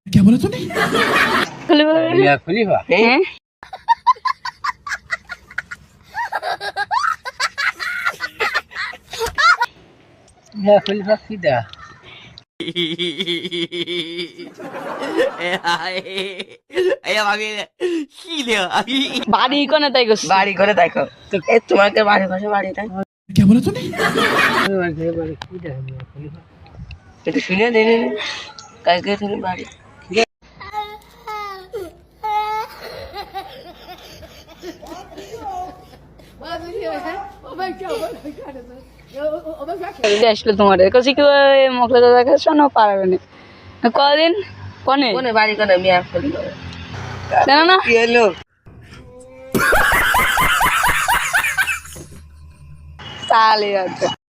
क्या बोला तूने? খুলিবা হ্যাঁ খুলিবা কি দা বাড়ি কোনে তাই করছি বাড়ি করে দেখো এ তোমাকে বাড়ি পাশে বাড়ি তাই क्या बोला तूने? কি দা খুলিবা একটু শুনে দিন কালকে তুমি বাড়ি আসলো তোমার কাছে কি মকলা দাদা কাছে শোনো পারবে না কদিন কনে কোনে বাড়ি করে আমি আর করি জানো না কি হলো তাহলে আচ্ছা